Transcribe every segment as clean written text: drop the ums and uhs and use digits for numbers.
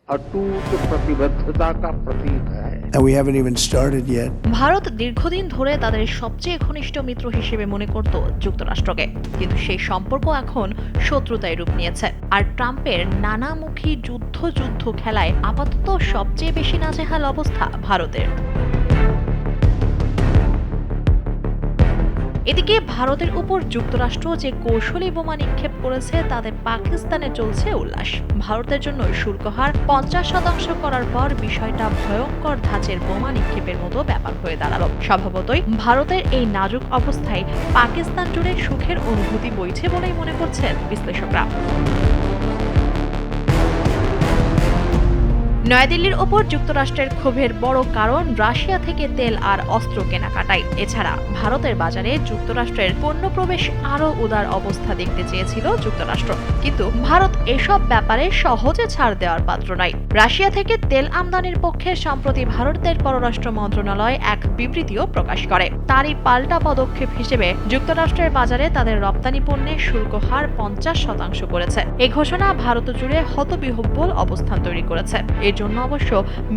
अटूट प्रतिबद्धता का प्रतीक है। And we haven't even started yet. Bharat দীর্ঘদিন ধরে তাদের সবচেয়ে ঘনিষ্ঠ মিত্র হিসেবে মনে করত যুক্তরাষ্ট্রকে, কিন্তু সেই সম্পর্ক এখন শত্রুতায় রূপ নিয়েছে। আর ট্রাম্পের নানামুখী যুদ্ধ খেলায় আপাতত সবচেয়ে বেশি নাজেহাল অবস্থা ভারতের। এদিকে ভারতের উপর যুক্তরাষ্ট্র যে কৌশলী বোমা নিক্ষেপ করেছে তাতে পাকিস্তানে চলছে উল্লাস। ভারতের জন্য শুল্ক হার 50% করার পর বিষয়টা ভয়ঙ্কর ধাঁচের বোমা নিক্ষেপের মতো ব্যাপার হয়ে দাঁড়ালো। স্বভাবতই ভারতের এই নাজুক অবস্থায় পাকিস্তান জুড়ে সুখের অনুভূতি বইছে বলেই মনে করছেন বিশ্লেষকরা। নয়াদিল্লির ওপর যুক্তরাষ্ট্রের ক্ষোভের বড় কারণ রাশিয়া থেকে তেল আর অস্ত্র কেনাকাটাই। এছাড়া ভারতের বাজারে যুক্তরাষ্ট্রের পণ্য প্রবেশ আরও উদার অবস্থা দেখতে চেয়েছিল যুক্তরাষ্ট্র, কিন্তু ভারত এসব ব্যাপারে সহজে ছাড় দেওয়ার পাত্র নয়। রাশিয়া থেকে তেল আমদানির পক্ষে সম্প্রতি ভারতের পররাষ্ট্র মন্ত্রণালয় এক বিবৃতিও প্রকাশ করে। তারই পাল্টা পদক্ষেপ হিসেবে যুক্তরাষ্ট্রের বাজারে তাদের রপ্তানি পণ্যে শুল্ক হার 50% করেছে। এই ঘোষণা ভারত জুড়ে হতবিহ্বল অবস্থান তৈরি করেছে। এর জন্য অবশ্য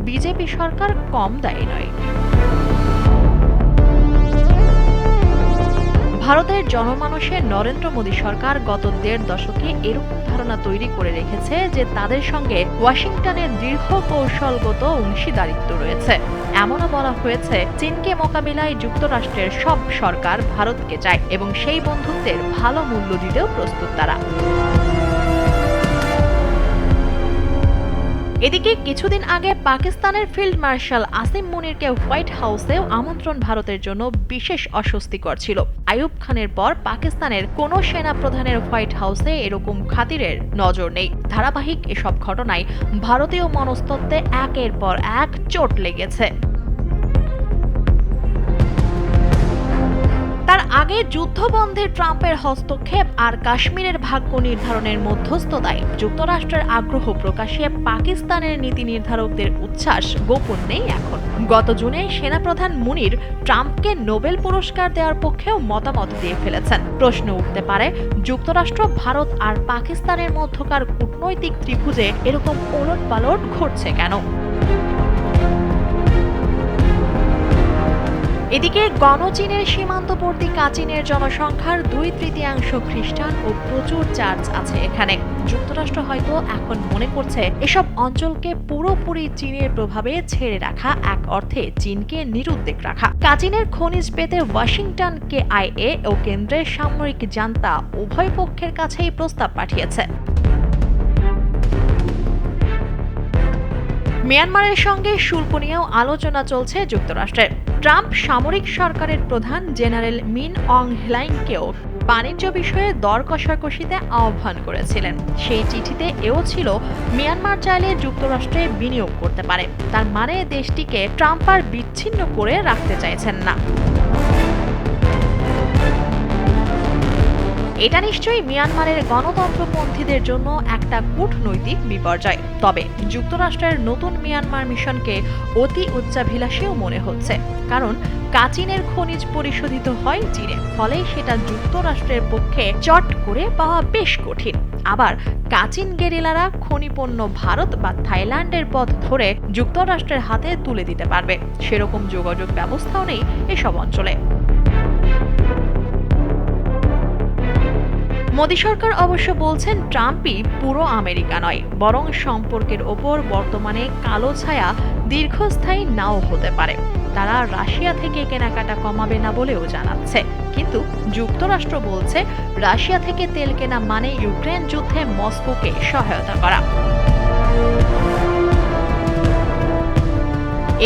বিজেপি সরকার কম দায়ী নয়। ভারতের জনমানসে নরেন্দ্র মোদী সরকার গত 1.5 দশকে এরকম ধারণা তৈরি করে রেখেছে যে তাদের সঙ্গে ওয়াশিংটনের দৃঢ় কৌশলগত অংশীদারিত্ব রয়েছে। এমনও বলা হয়েছে, চীনকে মোকাবিলায় যুক্তরাষ্ট্রের সব সরকার ভারতকে চায় এবং সেই বন্ধুত্বের ভালো মূল্য দিতেও প্রস্তুত তারা। এদিকে কিছুদিন আগে পাকিস্তানের ফিল্ড মার্শাল আসিম মুনিরকে হোয়াইট হাউসেও আমন্ত্রণ ভারতের জন্য বিশেষ অস্বস্তিকর ছিল। আইয়ুব খানের পর পাকিস্তানের কোনো সেনা প্রধানের হোয়াইট হাউসে এরকম খাতিরের নজর নেই। ধারাবাহিক এসব ঘটনায় ভারতীয় মনস্তত্ত্বে একের পর এক চোট লেগেছে। তার আগে যুদ্ধবন্ধে ট্রাম্পের হস্তক্ষেপ আর কাশ্মীরের ভাগ্য নির্ধারণের মধ্যস্থতায় যুক্তরাষ্ট্রের আগ্রহ প্রকাশে পাকিস্তানের নীতি নির্ধারকদের উচ্ছ্বাস গোপন নেই এখন। গত জুনে সেনাপ্রধান মুনির ট্রাম্পকে নোবেল পুরস্কার দেওয়ার পক্ষেও মতামত দিয়ে ফেলেছেন। প্রশ্ন উঠতে পারে, যুক্তরাষ্ট্র, ভারত আর পাকিস্তানের মধ্যকার কূটনৈতিক ত্রিভুজে এরকম ওলটপালট ঘটছে কেন? এদিকে গণচীনের সীমান্তবর্তী কাচিনের জনসংখ্যার 2/3 খ্রিস্টান ও প্রচুর চার্চ আছে এখানে। যুক্তরাষ্ট্র হয়তো এখন মনে করছে এসব অঞ্চলকে পুরোপুরি চীনের প্রভাবে ছেড়ে রাখা এক অর্থে চীনকে নিরুদ্বেগ রাখা। কাচিনের খনিজ পেতে ওয়াশিংটন KIA ও কেন্দ্রের সামরিক জান্তা উভয় পক্ষের কাছেই প্রস্তাব পাঠিয়েছে। মিয়ানমারের সঙ্গে শুল্ক নিয়েও আলোচনা চলছে যুক্তরাষ্ট্রের। ট্রাম্প সামরিক সরকারের প্রধান জেনারেল মিন অং হ্লাইংকেও বাণিজ্য বিষয়ে দর কষাকষিতে আহ্বান করেছিলেন। সেই চিঠিতে এও ছিল, মিয়ানমার চাইলে যুক্তরাষ্ট্রে বিনিয়োগ করতে পারে। তার মানে দেশটিকে ট্রাম্প আর বিচ্ছিন্ন করে রাখতে চাইছেন না। এটা নিশ্চয়ই মিয়ানমারের গণতন্ত্রপন্থীদের জন্য একটা কূটনৈতিক বিপর্যয়। তবে যুক্তরাষ্ট্রের নতুন মিয়ানমার মিশনকে অতি উচ্চাভিলাষীও মনে হচ্ছে, কারণ কাচিনের খনিজ পরিশোধিত হয় চীনে, ফলে সেটা যুক্তরাষ্ট্রের পক্ষে চট করে পাওয়া বেশ কঠিন। আবার কাচিন গেরিলারা খনিপণ্য ভারত বা থাইল্যান্ডের পথ ধরে যুক্তরাষ্ট্রের হাতে তুলে দিতে পারবে, সেরকম যোগাযোগ ব্যবস্থাও নেই এসব অঞ্চলে। মোদী সরকার অবশ্য বলছেন, ট্রাম্পই পুরো আমেরিকা নয়, বরং সম্পর্কের ওপর বর্তমানে কালো ছায়া দীর্ঘস্থায়ী নাও হতে পারে। তারা রাশিয়া থেকে কেনাকাটা কমাবে না বলেও জানাচ্ছে, কিন্তু যুক্তরাষ্ট্র বলছে রাশিয়া থেকে তেল কেনা মানে ইউক্রেন যুদ্ধে মস্কোকে সহায়তা করা।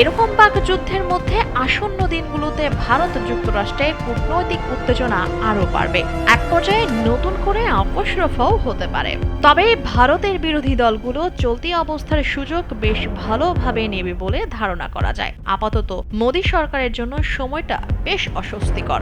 এরকম বাকযুদ্ধের মধ্যে আসন্ন দিনগুলোতে ভারত যুক্তরাষ্ট্রে কূটনৈতিক উত্তেজনা আরও বাড়বে। এক পর্যায়ে নতুন করে আপোষ রফাও হতে পারে। তবে ভারতের বিরোধী দলগুলো চলতি অবস্থার সুযোগ বেশ ভালোভাবে নেবে বলে ধারণা করা যায়। আপাতত মোদী সরকারের জন্য সময়টা বেশ অস্বস্তিকর।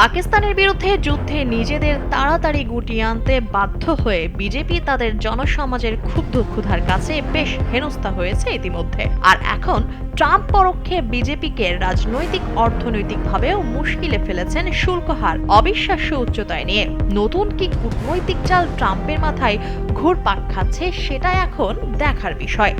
পাকিস্তানের বিরুদ্ধে যুদ্ধে নিজেদের তাড়াতাড়ি গুটিয়ে আনতে বাধ্য হয়ে বিজেপি তাদের জনসমাজের ক্ষুব্ধ ক্ষুধার কাছে বেশ হেনস্থা হয়েছে ইতিমধ্যে। আর এখন ট্রাম্প পরোক্ষে বিজেপিকে রাজনৈতিক অর্থনৈতিকভাবেও মুশকিলে ফেলেছেন শুল্ক হার অবিশ্বাস্য উচ্চতায় নিয়ে। নতুন কি কূটনৈতিক চাল ট্রাম্পের মাথায় ঘুরপাক খাচ্ছে সেটা এখন দেখার বিষয়।